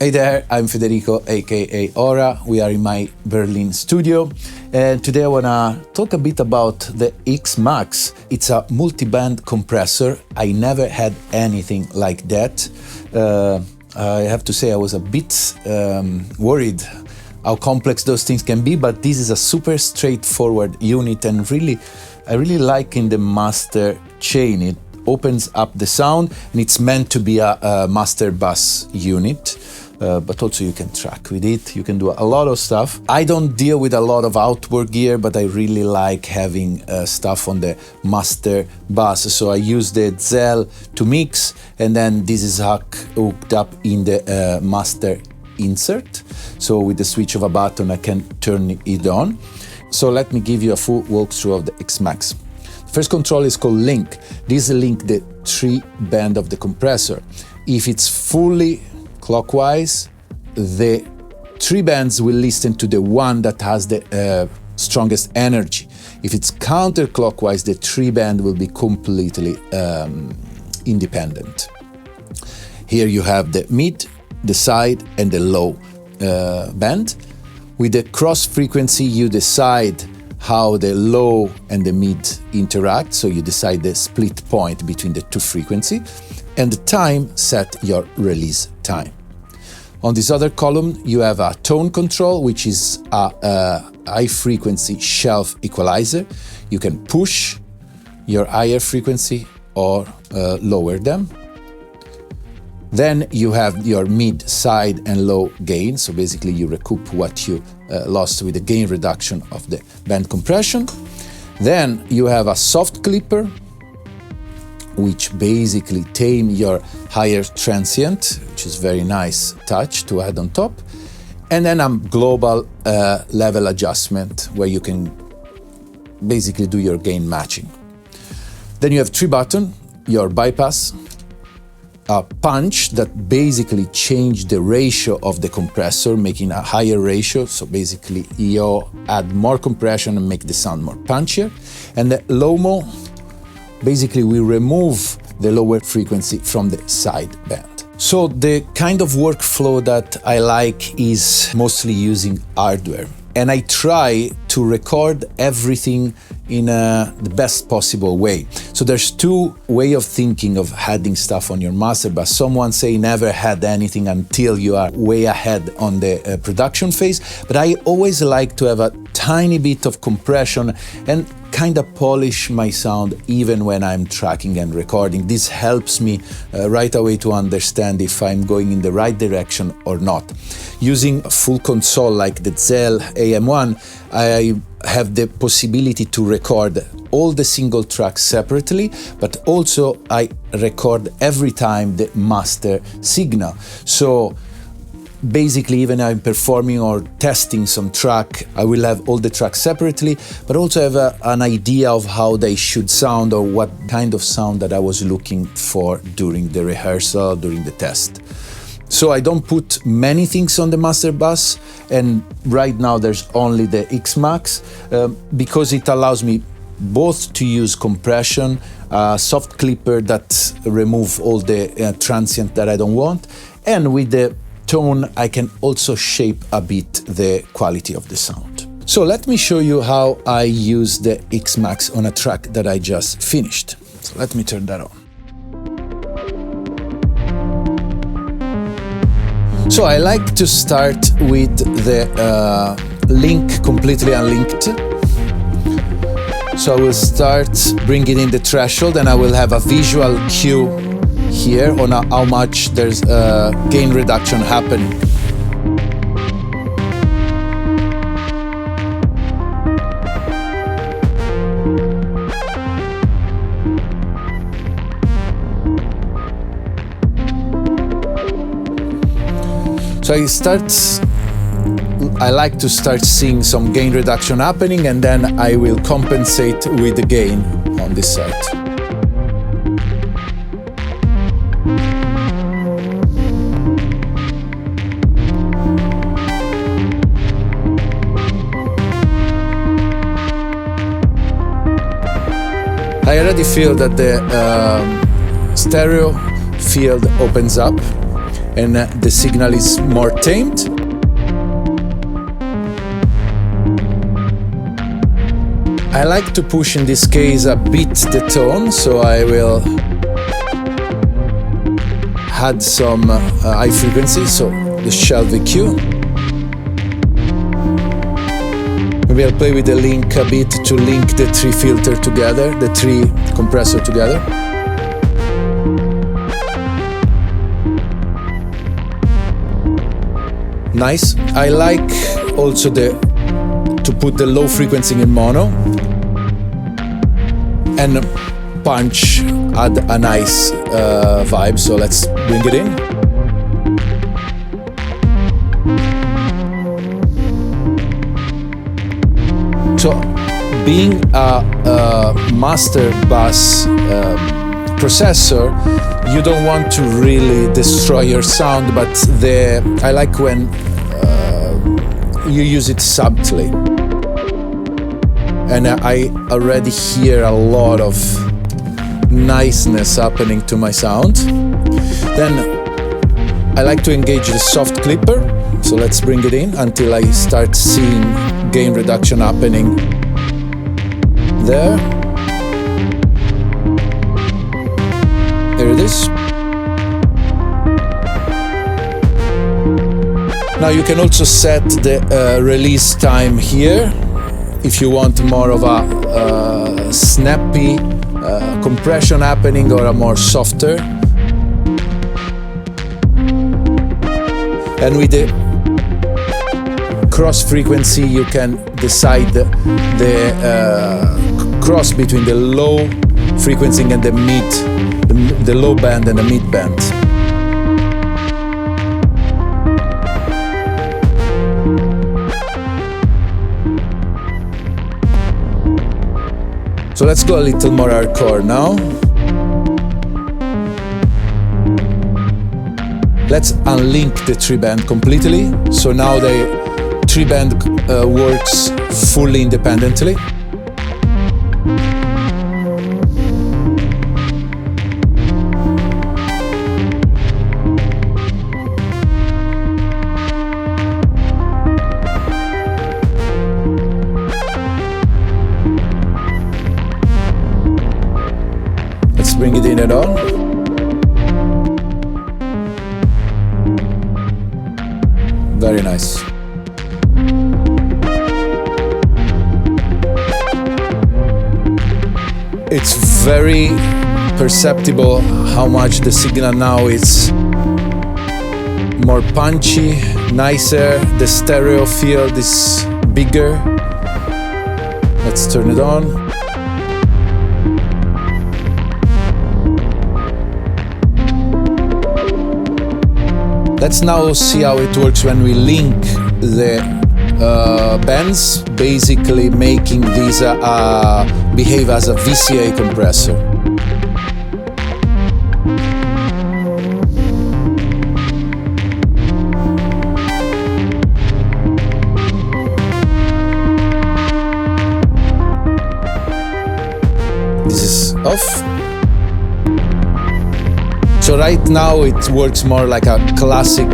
Hey there, I'm Federico, aka Ora. We are in my Berlin studio, and today I wanna talk a bit about the xmax. It's a multi-band compressor. I never had anything like that. I have to say I was a bit worried how complex those things can be, but this is a super straightforward unit, and I really like in the master chain. It opens up the sound, and it's meant to be a Masterbus unit. But also you can track with it, you can do a lot of stuff. I don't deal with a lot of outboard gear, but I really like having stuff on the master bus. So I use the Zell to mix, and then this is hooked up in the master insert. So with the switch of a button, I can turn it on. So let me give you a full walkthrough of the xmax. First control is called link. This link the 3-band of the compressor. If it's fully clockwise, the 3 bands will listen to the one that has the strongest energy. If it's counterclockwise, the 3 band will be completely independent. Here you have the mid, the side, and the low band. With the cross frequency, you decide how the low and the mid interact, so you decide the split point between the 2 frequencies, and the time set your release time. On this other column, you have a tone control, which is a high-frequency shelf equalizer. You can push your higher frequency or lower them. Then you have your mid, side, and low gain. So basically you recoup what you lost with the gain reduction of the band compression. Then you have a soft clipper, which basically tame your higher transient, which is very nice touch to add on top. And then a global level adjustment where you can basically do your gain matching. Then you have 3 buttons, your bypass, a punch that basically change the ratio of the compressor, making a higher ratio. So basically you add more compression and make the sound more punchier. And the low-mo, basically we remove the lower frequency from the side band. So the kind of workflow that I like is mostly using hardware. And I try to record everything in the best possible way. So there's 2 ways of thinking of adding stuff on your Masterbus. Someone say never had anything until you are way ahead on the production phase. But I always like to have a tiny bit of compression and kind of polish my sound even when I'm tracking and recording. This helps me right away to understand if I'm going in the right direction or not. Using a full console like the Zell AM1, I have the possibility to record all the single tracks separately, but also I record every time the master signal. So basically, even I'm performing or testing some track, I will have all the tracks separately, but also have an idea of how they should sound or what kind of sound that I was looking for during the rehearsal, during the test. So I don't put many things on the Masterbus, and right now there's only the xmax because it allows me both to use compression, soft clipper that remove all the transient that I don't want, and with the tone I can also shape a bit the quality of the sound. So let me show you how I use the xmax on a track that I just finished. So let me turn that on. So I like to start with the link completely unlinked. So I will start bringing in the threshold, and I will have a visual cue here on how much there's gain reduction happening. So I like to start seeing some gain reduction happening, and then I will compensate with the gain on this side. I already feel that the stereo field opens up, and the signal is more tamed. I like to push in this case a bit the tone, so I will add some high frequency, so the shelf EQ. Maybe I'll play with the link a bit to link the three filter together, the three compressor together. Nice. I like also to put the low frequency in mono and punch, add a nice vibe. So let's bring it in. So being a Masterbus processor, you don't want to really destroy your sound, but I like when you use it subtly. And I already hear a lot of niceness happening to my sound. Then I like to engage the soft clipper, so let's bring it in until I start seeing gain reduction happening there. There it is. Now you can also set the release time here if you want more of a snappy compression happening or a more softer. And with the cross frequency you can decide the cross between the low frequency and the mid, the low band and the mid band. So let's go a little more hardcore now. Let's unlink the tree band completely. So now the tree band works fully independently. Let's bring it in and on. Very nice. It's very perceptible how much the signal now is more punchy, nicer, the stereo field is bigger. Let's turn it on. Let's now see how it works when we link the bands, basically making these behave as a VCA compressor. This is off. So right now it works more like a classic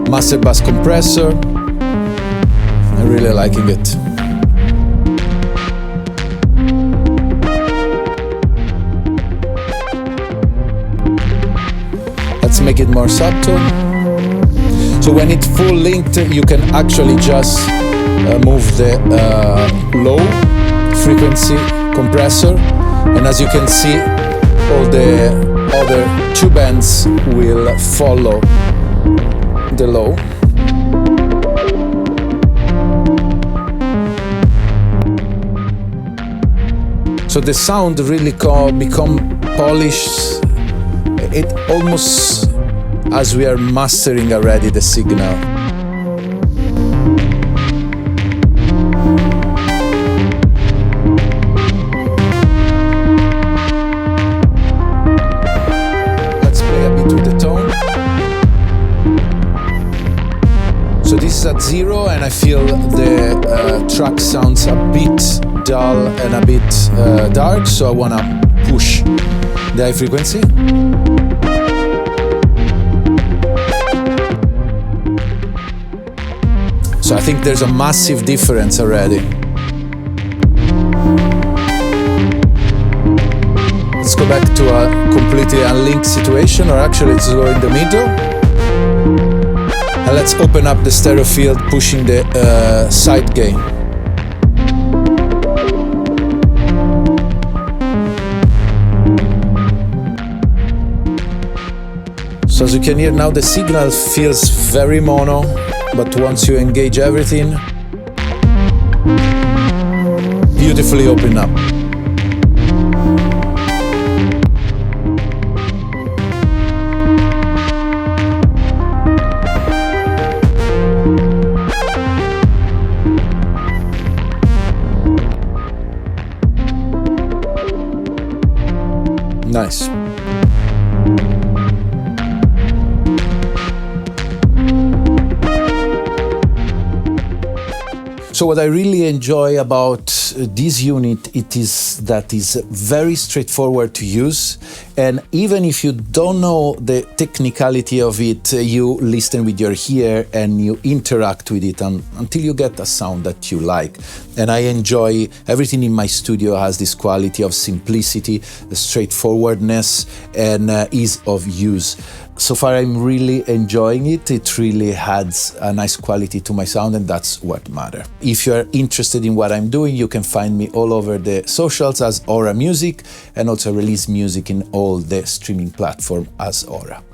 Masterbus compressor. I'm really liking it. Let's make it more subtle. So when it's full linked, you can actually just move the low frequency compressor, and as you can see, all the other two bands will follow the low. So the sound really become polished. It almost as we are mastering already the signal. So this is at 0 and I feel the track sounds a bit dull and a bit dark, so I want to push the high frequency. think there's a massive difference already. Let's go back to a completely unlinked situation, or actually let's go in the middle. And let's open up the stereo field, pushing the side gain. So as you can hear now, the signal feels very mono, but once you engage everything, beautifully open up. Nice. So what I really enjoy about this unit, it is that is very straightforward to use, and even if you don't know the technicality of it, you listen with your ear and you interact with it until you get a sound that you like. And I enjoy everything in my studio has this quality of simplicity, straightforwardness, and ease of use. So far I'm really enjoying it. It really adds a nice quality to my sound, and that's what matters. If you're interested in what I'm doing, you can find me all over the socials as Aura Music, and also release music in all the streaming platforms as Aura.